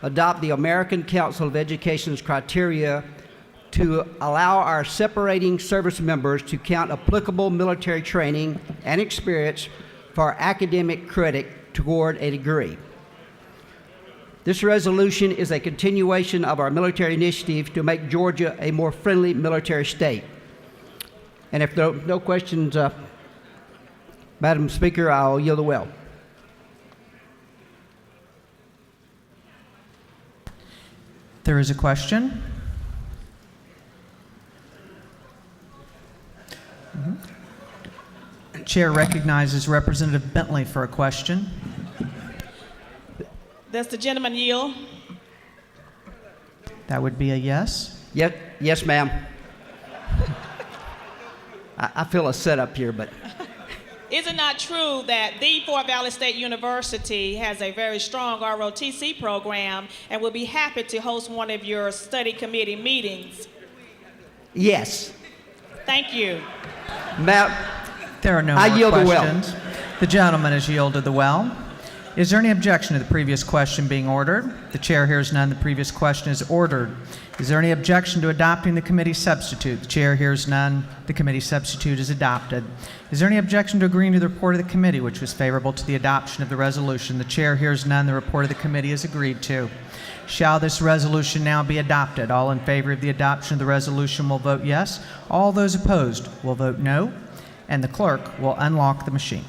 adopt the American Council of Education's criteria to allow our separating service members to count applicable military training and experience for academic credit toward a degree. This resolution is a continuation of our military initiative to make Georgia a more friendly military state. And if there are no questions, Madam Speaker, I'll yield the well. There is a question. Chair recognizes Representative Bentley for a question. Does the gentleman yield? That would be a yes. Yes, ma'am. I feel a setup here, but Is it not true that the Fort Valley State University has a very strong ROTC program and will be happy to host one of your study committee meetings? yes. Thank you. Ma'am, There are no I more yield the well. questions. The gentleman has yielded the well. Is there any objection to the previous question being ordered? The chair hears none. The previous question is ordered. Is there any objection to adopting the committee substitute? The chair hears none. The committee substitute is adopted. Is there any objection to agreeing to the report of the committee, which was favorable to the adoption of the resolution? The chair hears none. The report of the committee is agreed to. Shall this resolution now be adopted? All in favor of the adoption of the resolution will vote yes. All those opposed will vote no. And the clerk will unlock the machine.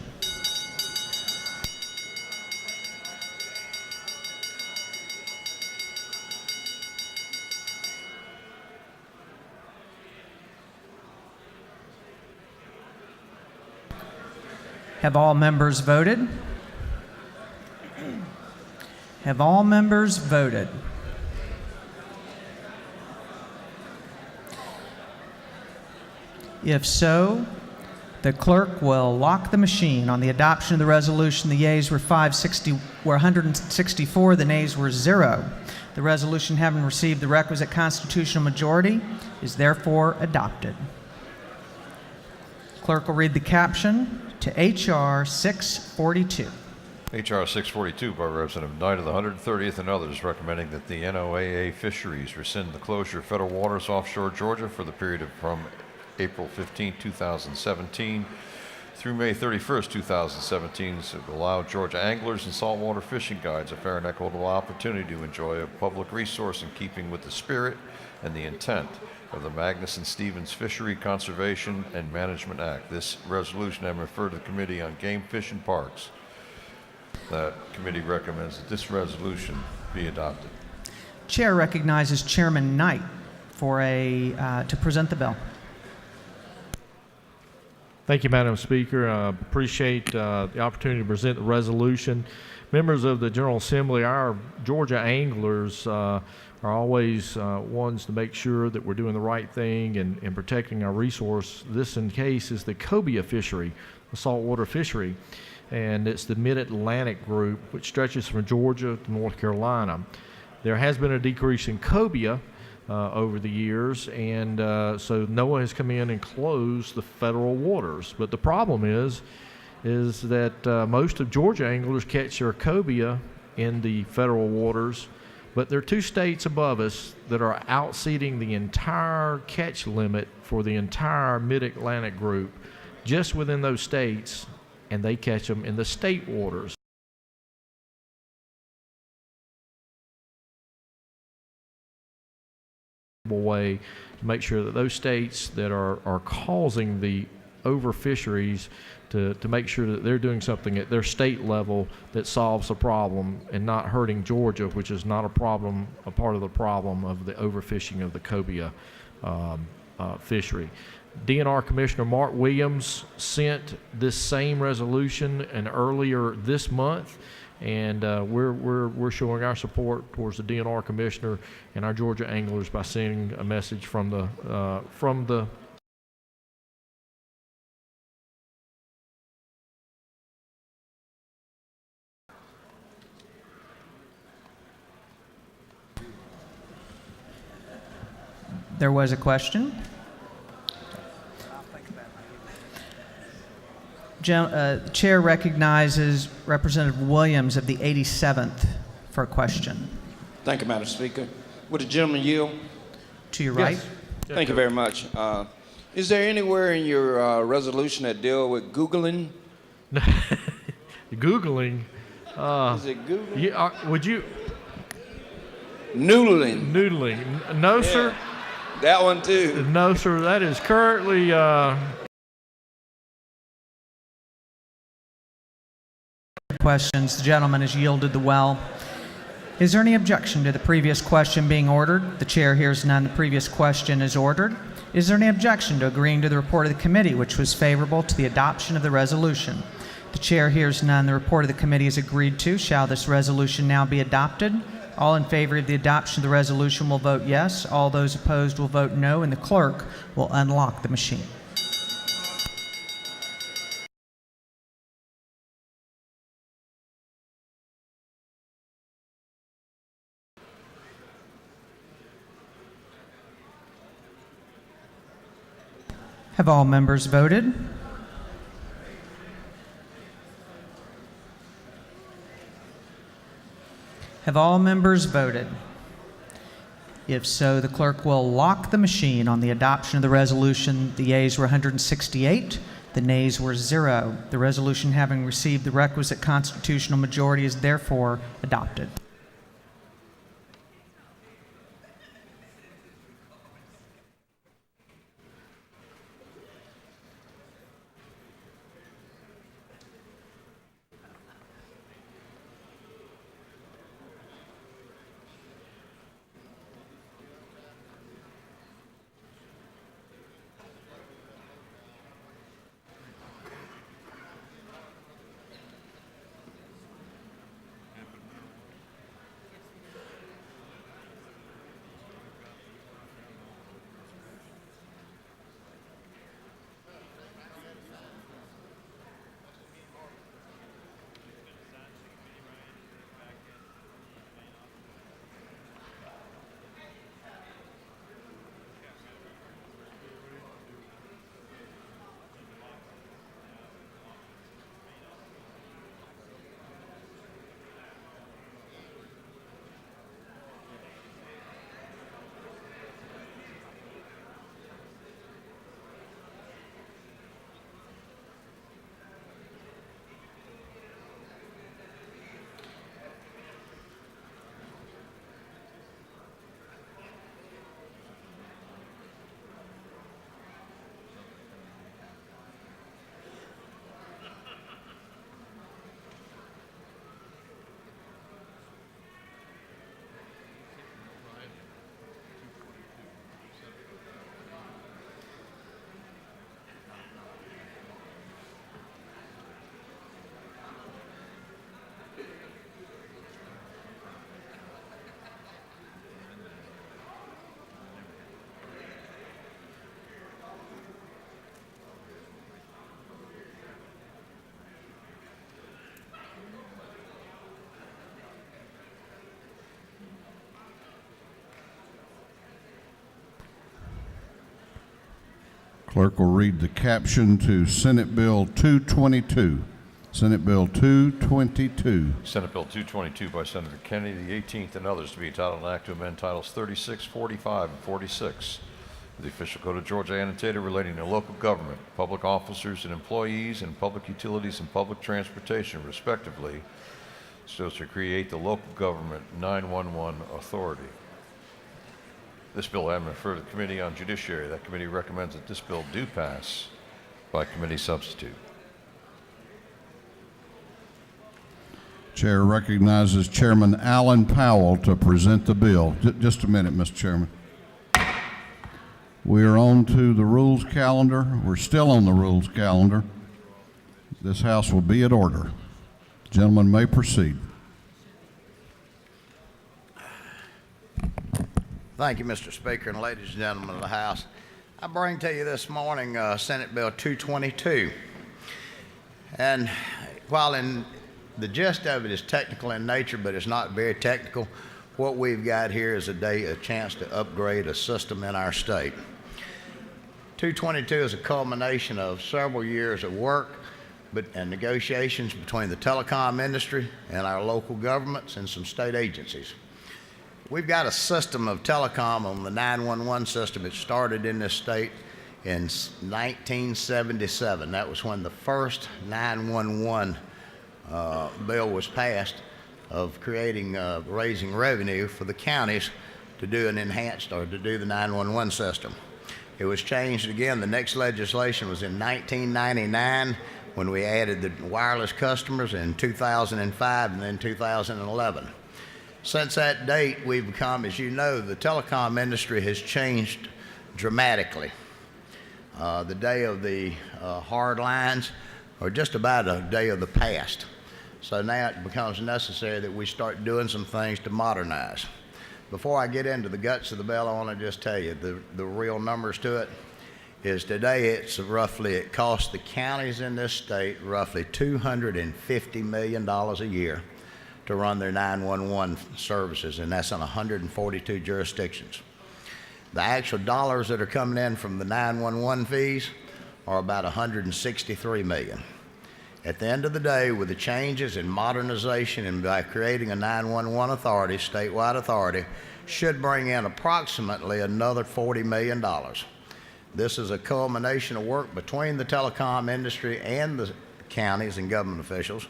Have all members voted? Have all members voted? If so, the clerk will lock the machine. On the adoption of the resolution, the yeas were 164, the nays were 0. The resolution, having received the requisite constitutional majority, is therefore adopted. Clerk will read the caption to H.R. 642. H.R. 642 by Representative Knight of the 130th and others, recommending that the NOAA Fisheries rescind the closure of federal waters offshore Georgia for the period from April 15, 2017 through May 31, 2017, to allow Georgia anglers and saltwater fishing guides a fair and equitable opportunity to enjoy a public resource in keeping with the spirit and the intent of the Magnuson-Stevens Fishery Conservation and Management Act. This resolution I refer to the Committee on Game, Fish, and Parks. The committee recommends that this resolution be adopted. Chair recognizes Chairman Knight for to present the bill. Thank you, Madam Speaker. I appreciate the opportunity to present the resolution. Members of the General Assembly, our Georgia anglers are always ones to make sure that we're doing the right thing and protecting our resource. This, in case, is the cobia fishery, the saltwater fishery, and it's the Mid-Atlantic group, which stretches from Georgia to North Carolina. There has been a decrease in cobia over the years, and so NOAA has come in and closed the federal waters. But the problem is that most of Georgia anglers catch their cobia in the federal waters, but there are two states above us that are outseeding the entire catch limit for the entire Mid-Atlantic group just within those states, and they catch them in the state waters. Way to make sure that those states that are causing the overfisheries to make sure that they're doing something at their state level that solves the problem and not hurting Georgia, which is not a part of the problem of the overfishing of the cobia fishery. DNR Commissioner Mark Williams sent this same resolution earlier this month, and we're showing our support towards the DNR Commissioner and our Georgia anglers by sending a message from the There was a question. Chair recognizes Representative Williams of the 87th for a question. Thank you, Madam Speaker. Would the gentleman yield? To your right. Yes. Thank you very much. Is there anywhere in your resolution that deal with Googling? Googling. Is it Googling? Would you Noodling. noodling? No, sir. That one too. No, sir. That is currently. Questions. The gentleman has yielded the well. Is there any objection to the previous question being ordered? The chair hears none. The previous question is ordered. Is there any objection to agreeing to the report of the committee, which was favorable to the adoption of the resolution? The chair hears none. The report of the committee is agreed to. Shall this resolution now be adopted? All in favor of the adoption of the resolution will vote yes. All those opposed will vote no, and the clerk will unlock the machine. Have all members voted? Have all members voted? If so, the clerk will lock the machine on the adoption of the resolution. The yeas were 168, the nays were 0. The resolution, having received the requisite constitutional majority, is therefore adopted. Clerk will read the caption to Senate Bill 222. Senate Bill 222. Senate Bill 222 by Senator Kennedy, the 18th, and others to be entitled an act to amend Titles 36, 45, and 46 of the Official Code of Georgia annotated relating to local government, public officers and employees, and public utilities and public transportation, respectively, so as to create the Local Government 911 Authority. This bill has been referred to the Committee on Judiciary. That committee recommends that this bill do pass by committee substitute. Chair recognizes Chairman Alan Powell to present the bill. Just a minute, Mr. Chairman. We are on to the rules calendar. We're still on the rules calendar. This House will be at order. Gentlemen may proceed. Thank you, Mr. Speaker, and ladies and gentlemen of the House. I bring to you this morning Senate Bill 222. And while in the gist of it is technical in nature, but it's not very technical, what we've got here is a chance to upgrade a system in our state. 222 is a culmination of several years of work and negotiations between the telecom industry and our local governments and some state agencies. we've got a system of telecom on the 911 system. It started in this state in 1977. That was when the first 911 bill was passed of creating, raising revenue for the counties to do an enhanced or to do the 911 system. It was changed again. The next legislation was in 1999 when we added the wireless customers, in 2005 and then 2011. Since that date, we've become, as you know, the telecom industry has changed dramatically. The day of the hard lines are just about a day of the past. So now it becomes necessary that we start doing some things to modernize. Before I get into the guts of the bill, I want to just tell you the real numbers to it is today it costs the counties in this state roughly $250 million a year to run their 911 services, and that's on 142 jurisdictions. The actual dollars that are coming in from the 911 fees are about $163 million. At the end of the day, with the changes in modernization and by creating a 911 authority, statewide authority, should bring in approximately another $40 million. This is a culmination of work between the telecom industry and the counties and government officials.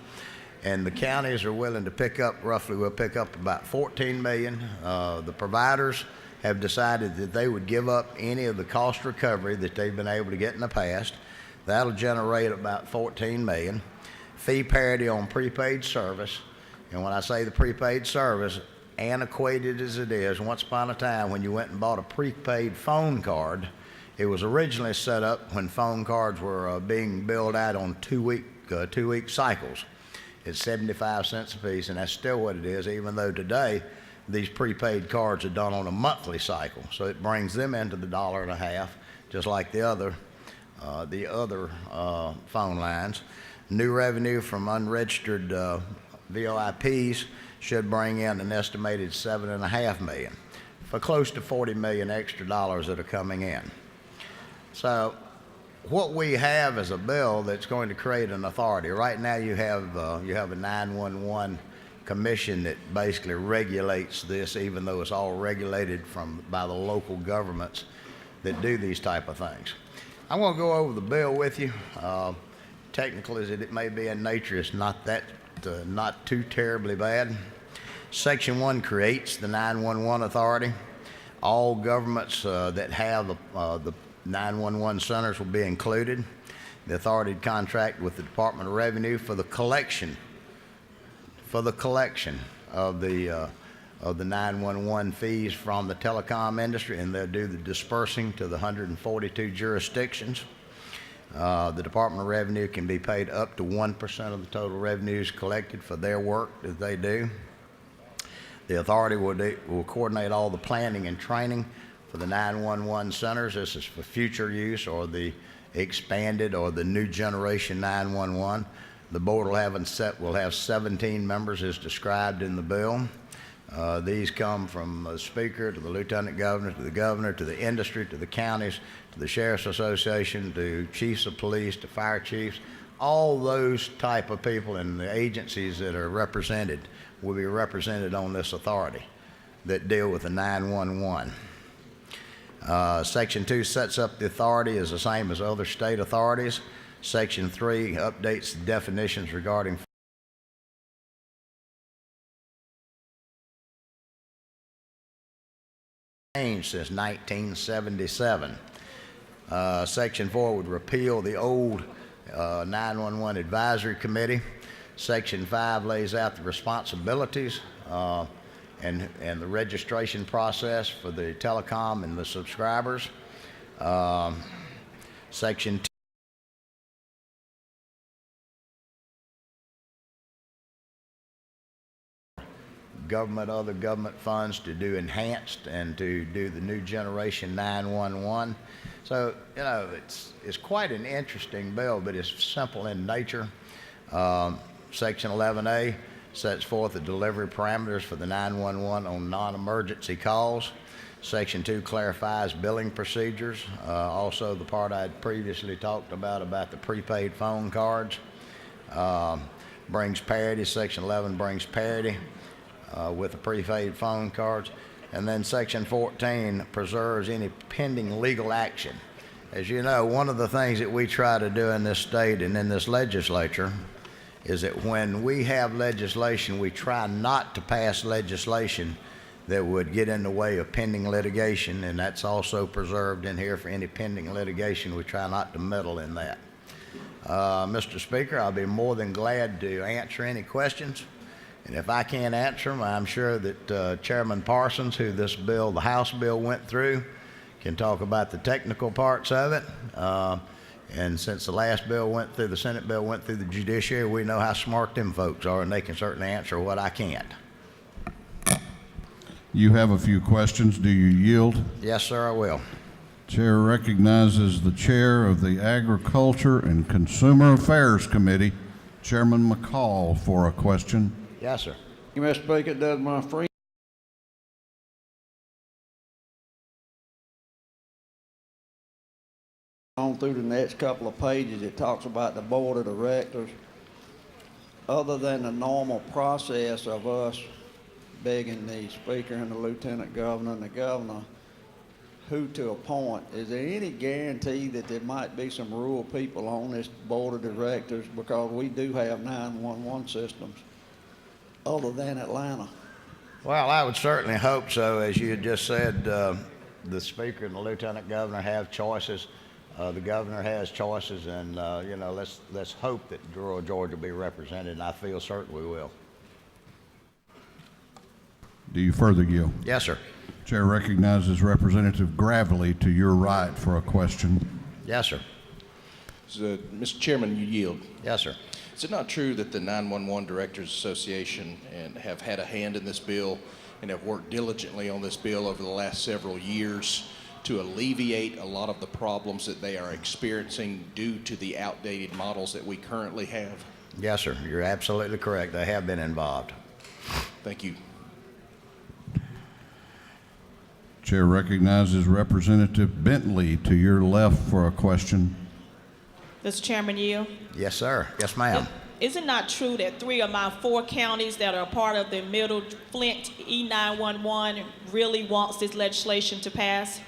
And the counties are willing to pick up, we'll pick up about $14 million. The providers have decided that they would give up any of the cost recovery that they've been able to get in the past. That'll generate about $14 million. Fee parity on prepaid service. And when I say the prepaid service, antiquated as it is, once upon a time when you went and bought a prepaid phone card, it was originally set up when phone cards were being billed out on two-week cycles. It's 75 cents a piece, and that's still what it is, even though today these prepaid cards are done on a monthly cycle. So it brings them into the $1.50, just like the other phone lines. New revenue from unregistered VoIPs should bring in an estimated $7.5 million for close to $40 million extra dollars that are coming in. So what we have is a bill that's going to create an authority. Right now you have a 911 commission that basically regulates this, even though it's all regulated by the local governments that do these type of things. I'm going to go over the bill with you. Technical as it may be in nature, it's not too terribly bad. Section 1 creates the 911 authority. All governments that have the 911 centers will be included. The authority to contract with the Department of Revenue for the collection of the 911 fees from the telecom industry, and they'll do the dispersing to the 142 jurisdictions. The Department of Revenue can be paid up to 1% of the total revenues collected for their work that they do. The authority will coordinate all the planning and training for the 911 centers. This is for future use or the expanded or the new generation 911. The board will have 17 members as described in the bill. These come from the speaker to the lieutenant governor to the industry to the counties to the sheriff's association to chiefs of police to fire chiefs. All those type of people and the agencies that are represented will be represented on this authority that deal with the 911. Section 2 sets up the authority as the same as other state authorities. Section 3 updates the definitions regarding changed since 1977. Section 4 would repeal the old 911 Advisory Committee. Section 5 lays out the responsibilities and the registration process for the telecom and the subscribers. Section 2, other government funds to do enhanced and to do the new generation 911. So, you know, it's quite an interesting bill, but it's simple in nature. Section 11A sets forth the delivery parameters for the 911 on non-emergency calls. Section 2 clarifies billing procedures. Also, the part I'd previously talked about the prepaid phone cards. Brings parity. Section 11 brings parity. with the prepaid phone cards. And then Section 14 preserves any pending legal action. As you know, one of the things that we try to do in this state and in this legislature is that when we have legislation, we try not to pass legislation that would get in the way of pending litigation, and that's also preserved in here for any pending litigation. We try not to meddle in that. Mr. Speaker, I'll be more than glad to answer any questions. And if I can't answer them, I'm sure that Chairman Parsons, who this bill, the House bill, went through, can talk about the technical parts of it. And since the last bill went through, the Senate bill went through the judiciary, we know how smart them folks are, and they can certainly answer what I can't. You have a few questions. Do you yield? Yes, sir, I will. Chair recognizes the chair of the Agriculture and Consumer Affairs Committee, Chairman McCall, for a question. Yes, sir. Mr. Speaker, does my friend on through the next couple of pages, it talks about the board of directors. Other than the normal process of us begging the speaker and the lieutenant governor and the governor who to appoint, is there any guarantee that there might be some rural people on this board of directors, because we do have 911 systems other than Atlanta? Well, I would certainly hope so. As you had just said, the speaker and the lieutenant governor have choices. The governor has choices, and you know, let's hope that rural Georgia will be represented, and I feel certain we will. Do you further yield? Yes, sir. Chair recognizes Representative Gravely to your right for a question. Yes, sir. Mr. Chairman, you yield. Yes, sir. Is it not true that the 911 Directors Association and have had a hand in this bill and have worked diligently on this bill over the last several years to alleviate a lot of the problems that they are experiencing due to the outdated models that we currently have? Yes, sir. You're absolutely correct. They have been involved. Thank you. Chair recognizes Representative Bentley to your left for a question. Mr. Chairman, you. Yes, sir. Yes, ma'am. Is it not true that 3 of my 4 counties that are part of the Middle Flint E911 really wants this legislation to pass?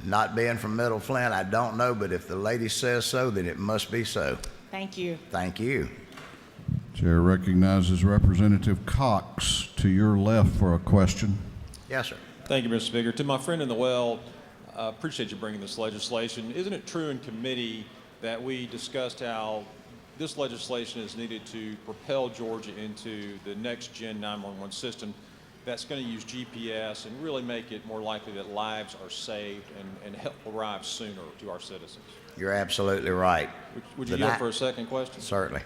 Not being from Middle Flint, I don't know, but if the lady says so, then it must be so. Thank you. Thank you. Chair recognizes Representative Cox to your left for a question. Yes, sir. Thank you, Mr. Speaker. To my friend in the well, I appreciate you bringing this legislation. Isn't it true in committee that we discussed how this legislation is needed to propel Georgia into the next gen 911 system that's going to use GPS and really make it more likely that lives are saved and help arrive sooner to our citizens? You're absolutely right. Would you yield for a second question? Certainly.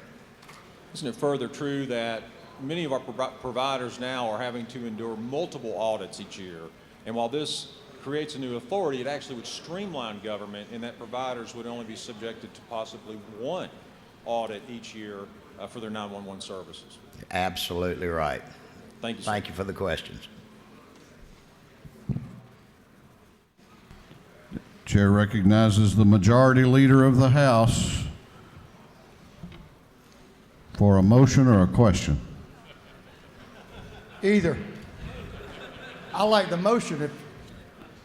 Isn't it further true that many of our providers now are having to endure multiple audits each year? And while this creates a new authority, it actually would streamline government in that providers would only be subjected to possibly 1 audit each year for their 911 services. Absolutely right. Thank you, sir. Thank you for the questions. Chair recognizes the Majority Leader of the House for a motion or a question. Either. I like the motion. If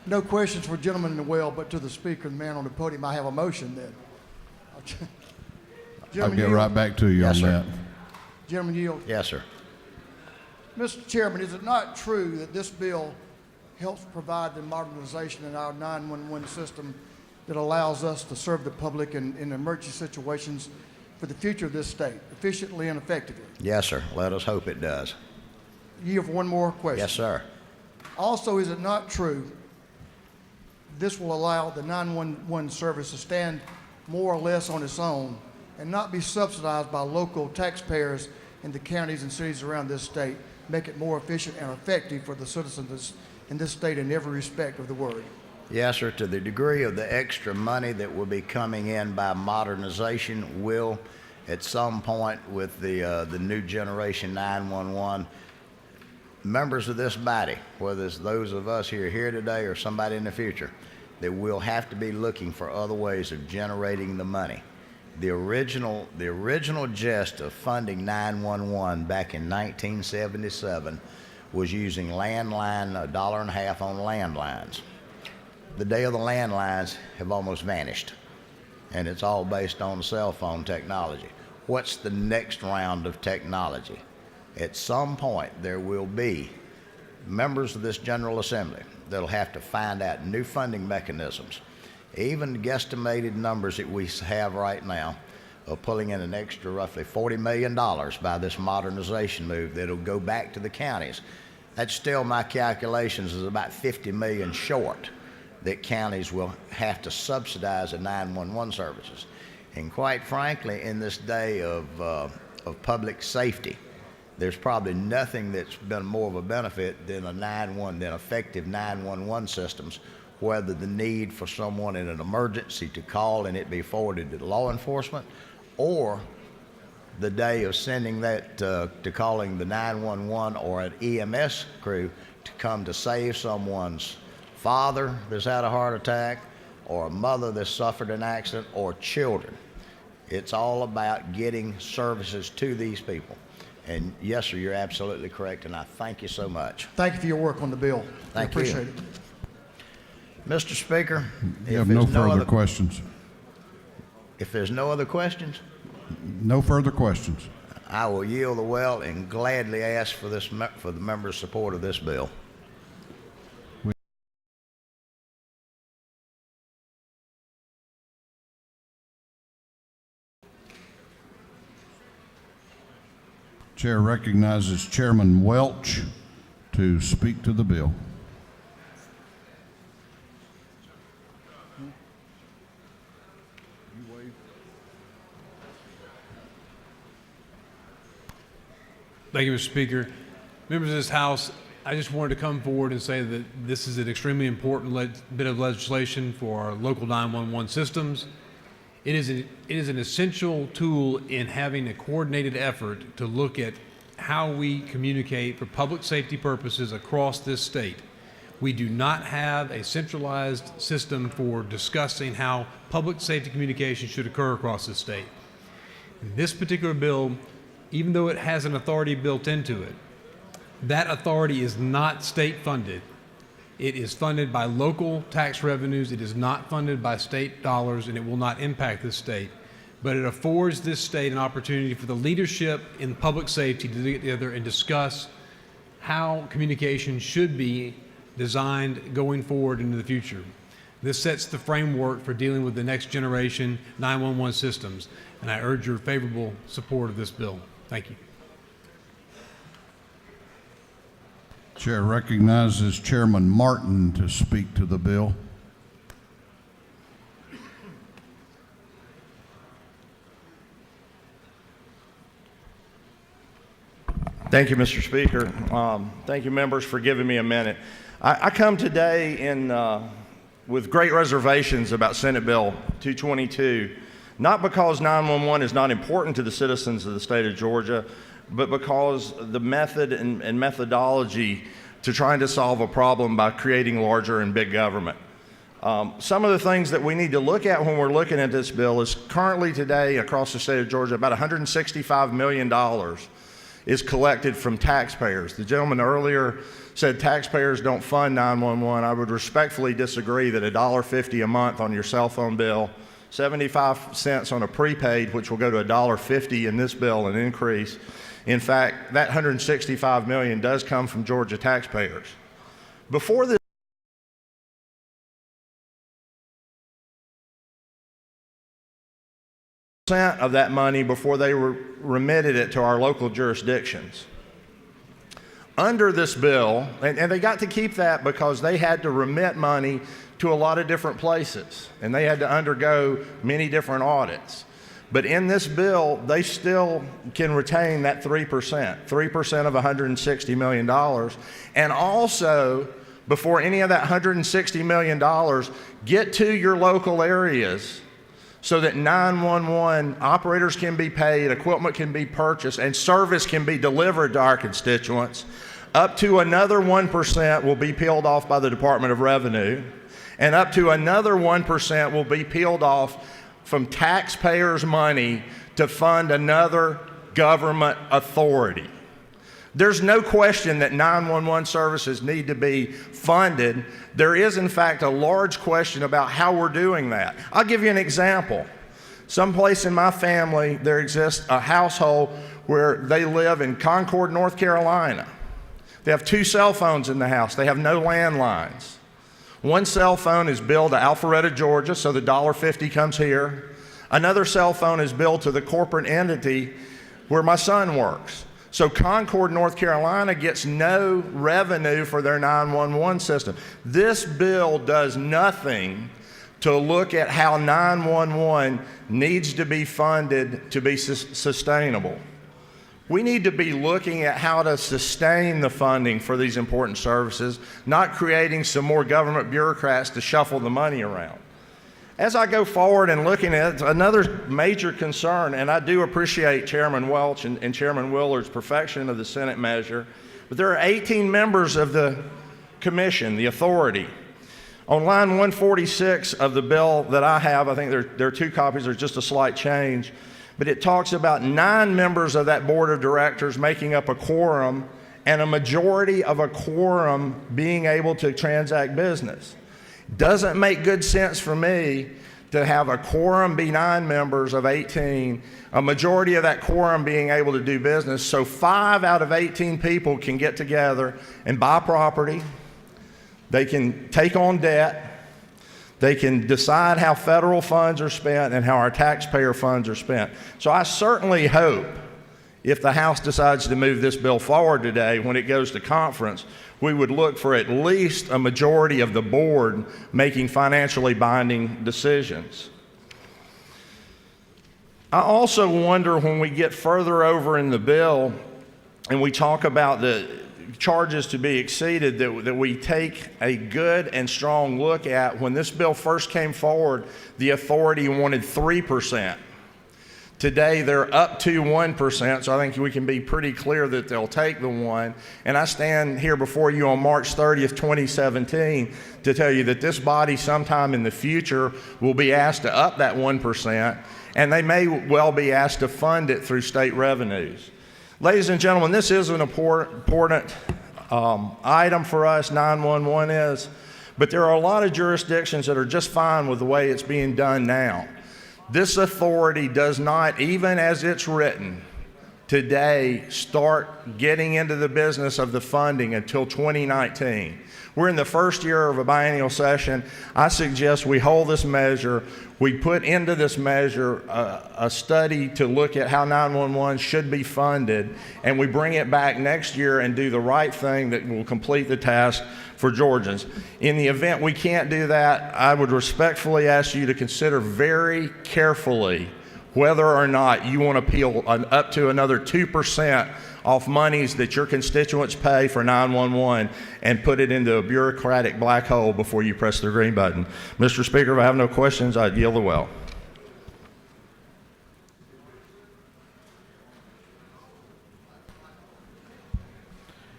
no questions for gentlemen in the well, but to the speaker and the man on the podium, I have a motion then. I'll get right back to you Yes, on sir. that. Gentlemen yield. Yes, sir. Mr. Chairman, is it not true that this bill helps provide the modernization in our 911 system that allows us to serve the public in emergency situations for the future of this state efficiently and effectively? Yes, sir. Let us hope it does. Yield for one more question. Yes, sir. Also, is it not true this will allow the 911 service to stand more or less on its own and not be subsidized by local taxpayers in the counties and cities around this state, make it more efficient and effective for the citizens in this state in every respect of the word? Yes, sir. To the degree of the extra money that will be coming in by modernization will, at some point with the new generation 911, members of this body, whether it's those of us here today or somebody in the future, that we'll have to be looking for other ways of generating the money. The original gist of funding 911 back in 1977 was using landline, $1.50 on landlines. The day of the landlines have almost vanished, and it's all based on cell phone technology. What's the next round of technology? At some point, there will be members of this General Assembly that'll have to find out new funding mechanisms. Even guesstimated numbers that we have right now of pulling in an extra roughly $40 million by this modernization move that'll go back to the counties. That's still, my calculations, is about 50 million short that counties will have to subsidize the 911 services. And quite frankly, in this day of public safety, there's probably nothing that's been more of a benefit than effective 911 systems, whether the need for someone in an emergency to call and it be forwarded to law enforcement, or the day of sending that to calling the 911 or an EMS crew to come to save someone's father that's had a heart attack, or a mother that's suffered an accident, or children. It's all about getting services to these people. And yes, sir, you're absolutely correct, and I thank you so much. Thank you for your work on the bill. Thank I you. appreciate it. Mr. Speaker, You have no further questions. If there's no other questions, No further questions. I will yield the well and gladly ask for the members' support of this bill. Chair recognizes Chairman Welch to speak to the bill. Thank you, Mr. Speaker. Members of this House, I just wanted to come forward and say that this is an extremely important bit of legislation for our local 911 systems. It is an essential tool in having a coordinated effort to look at how we communicate for public safety purposes across this state. We do not have a centralized system for discussing how public safety communication should occur across this state. This particular bill, even though it has an authority built into it, that authority is not state funded. It is funded by local tax revenues. It is not funded by state dollars, and it will not impact this state. But it affords this state an opportunity for the leadership in public safety to get together and discuss how communication should be designed going forward into the future. This sets the framework for dealing with the next generation 911 systems, and I urge your favorable support of this bill. Thank you. Chair recognizes Chairman Martin to speak to the bill. Thank you, Mr. Speaker. Thank you, members, for giving me a minute. I come today with great reservations about Senate Bill 222, not because 911 is not important to the citizens of the state of Georgia, but because the method and methodology to trying to solve a problem by creating larger and big government. Some of the things that we need to look at when we're looking at this bill is currently today across the state of Georgia, about $165 million is collected from taxpayers. The gentleman earlier said taxpayers don't fund 911. I would respectfully disagree that $1.50 a month on your cell phone bill, 75 cents on a prepaid, which will go to $1.50 in this bill, an increase. In fact, that $165 million does come from Georgia taxpayers. Before this of that money before they remitted it to our local jurisdictions. Under this bill, and they got to keep that because they had to remit money to a lot of different places, and they had to undergo many different audits. But in this bill, they still can retain that 3% of $160 million. And also, before any of that $160 million get to your local areas, so that 911 operators can be paid, equipment can be purchased, and service can be delivered to our constituents. Up to another 1% will be peeled off by the Department of Revenue, and up to another 1% will be peeled off from taxpayers' money to fund another government authority. There's no question that 911 services need to be funded. There is, in fact, a large question about how we're doing that. I'll give you an example. Someplace in my family, there exists a household where they live in Concord, North Carolina. They have 2 cell phones in the house. They have no landlines. One cell phone is billed to Alpharetta, Georgia, so the $1.50 comes here. Another cell phone is billed to the corporate entity where my son works. So Concord, North Carolina gets no revenue for their 911 system. This bill does nothing to look at how 911 needs to be funded to be sustainable. We need to be looking at how to sustain the funding for these important services, not creating some more government bureaucrats to shuffle the money around. As I go forward and looking at it, another major concern, and I do appreciate Chairman Welch and Chairman Willard's perfection of the Senate measure, but there are 18 members of the commission, the authority. On line 146 of the bill that I have, I think there are 2 copies, there's just a slight change, but it talks about 9 members of that board of directors making up a quorum and a majority of a quorum being able to transact business. Doesn't make good sense for me to have a quorum be 9 members of 18, a majority of that quorum being able to do business, so 5 out of 18 people can get together and buy property, they can take on debt, they can decide how federal funds are spent and how our taxpayer funds are spent. So I certainly hope if the House decides to move this bill forward today, when it goes to conference, we would look for at least a majority of the board making financially binding decisions. I also wonder when we get further over in the bill and we talk about the charges to be exceeded, that we take a good and strong look at. When this bill first came forward, the authority wanted 3%. Today, they're up to 1%, so I think we can be pretty clear that they'll take the 1. And I stand here before you on March 30th, 2017, to tell you that this body sometime in the future will be asked to up that 1%, and they may well be asked to fund it through state revenues. Ladies and gentlemen, this is an important item for us, 911 is, but there are a lot of jurisdictions that are just fine with the way it's being done now. This authority does not, even as it's written today, start getting into the business of the funding until 2019. We're in the first year of a biennial session. I suggest we hold this measure. We put into this measure a study to look at how 911 should be funded, and we bring it back next year and do the right thing that will complete the task for Georgians. In the event we can't do that, I would respectfully ask you to consider very carefully whether or not you want to peel up to another 2% off monies that your constituents pay for 911 and put it into a bureaucratic black hole before you press the green button. Mr. Speaker, if I have no questions, I yield the well.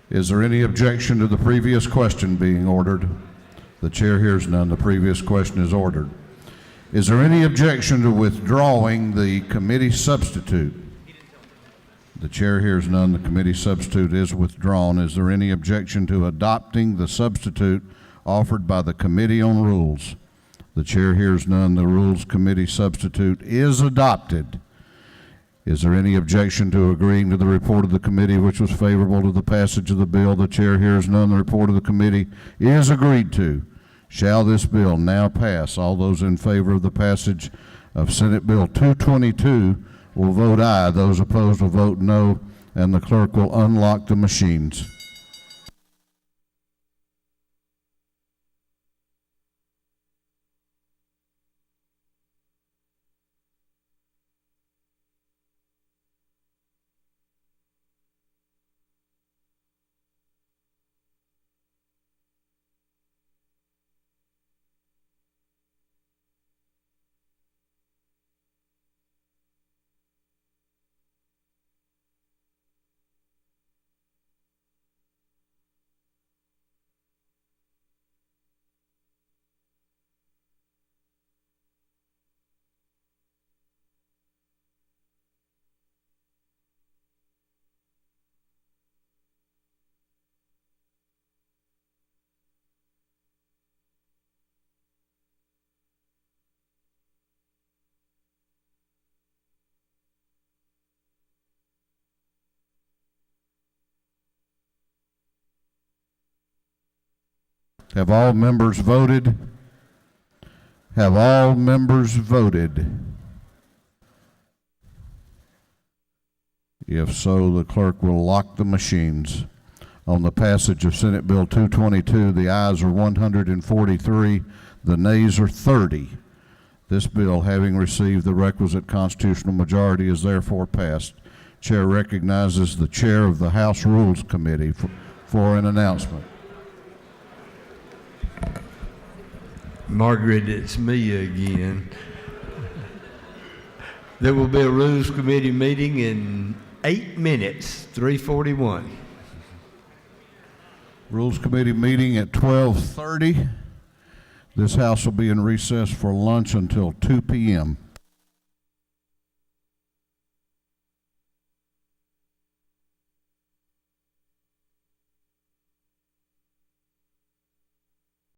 Is there any objection to the previous question being ordered? The chair hears none. The previous question is ordered. Is there any objection to withdrawing the committee substitute? The chair hears none. The committee substitute is withdrawn. Is there any objection to adopting the substitute offered by the Committee on Rules? The chair hears none. The Rules Committee substitute is adopted. Is there any objection to agreeing to the report of the committee which was favorable to the passage of the bill? The chair hears none. The report of the committee is agreed to. Shall this bill now pass? All those in favor of the passage of Senate Bill 222 will vote aye. Those opposed will vote no, and the clerk will unlock the machines. Have all members voted? Have all members voted? If so, the clerk will lock the machines. On the passage of Senate Bill 222, the ayes are 143, the nays are 30. This bill, having received the requisite constitutional majority, is therefore passed. Chair recognizes the chair of the House Rules Committee for an announcement. Margaret, it's me again. There will be a Rules Committee meeting in 8 minutes, 3:41. Rules Committee meeting at 12:30. This House will be in recess for lunch until 2 p.m.